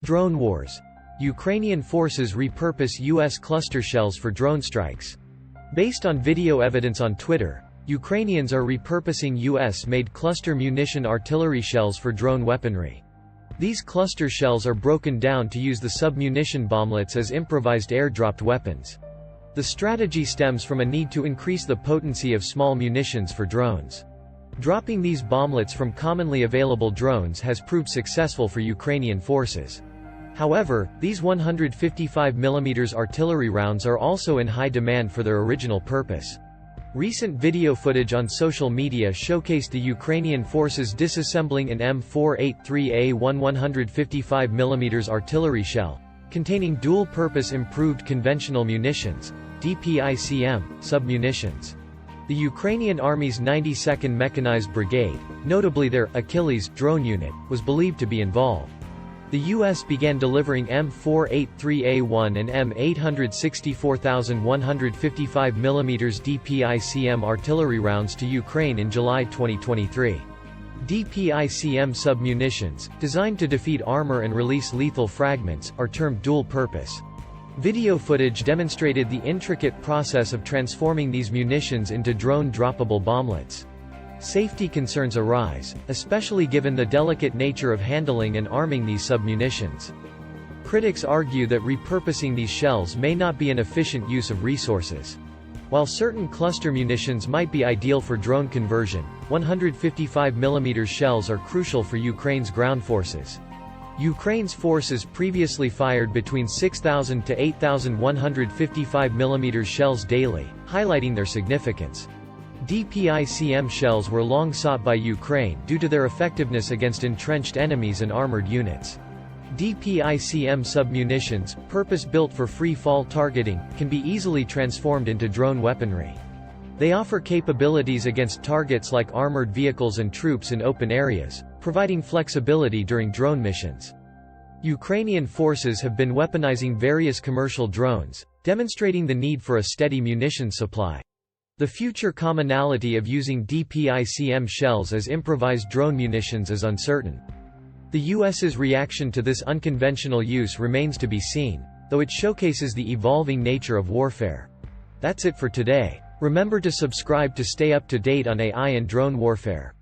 Drone wars. Ukrainian forces repurpose U.S. cluster shells for drone strikes. Based on video evidence on Twitter, Ukrainians are repurposing U.S.-made cluster munition artillery shells for drone weaponry. These cluster shells are broken down to use the sub-munition bomblets as improvised air-dropped weapons. The strategy stems from a need to increase the potency of small munitions for drones. Dropping these bomblets from commonly available drones has proved successful for Ukrainian forces. However, these 155mm artillery rounds are also in high demand for their original purpose. Recent video footage on social media showcased the Ukrainian forces disassembling an M483A1 155mm artillery shell, containing dual-purpose improved conventional munitions, DPICM, sub-munitions. The Ukrainian Army's 92nd Mechanized Brigade, notably their Achilles drone unit, was believed to be involved. The U.S. began delivering M483A1 and M864,155mm DPICM artillery rounds to Ukraine in July 2023. DPICM sub-munitions, designed to defeat armor and release lethal fragments, are termed dual-purpose. Video footage demonstrated the intricate process of transforming these munitions into drone-droppable bomblets. Safety concerns arise, especially given the delicate nature of handling and arming these sub-munitions. Critics argue that repurposing these shells may not be an efficient use of resources. While certain cluster munitions might be ideal for drone conversion, 155mm shells are crucial for Ukraine's ground forces. Ukraine's forces previously fired between 6,000 to 8,155mm shells daily, highlighting their significance. DPICM shells were long sought by Ukraine due to their effectiveness against entrenched enemies and armored units. DPICM sub-munitions, purpose-built for free-fall targeting, can be easily transformed into drone weaponry. They offer capabilities against targets like armored vehicles and troops in open areas, providing flexibility during drone missions. Ukrainian forces have been weaponizing various commercial drones, demonstrating the need for a steady munition supply. The future commonality of using DPICM shells as improvised drone munitions is uncertain. The U.S.'s reaction to this unconventional use remains to be seen, though it showcases the evolving nature of warfare. That's it for today. Remember to subscribe to stay up to date on AI and drone warfare.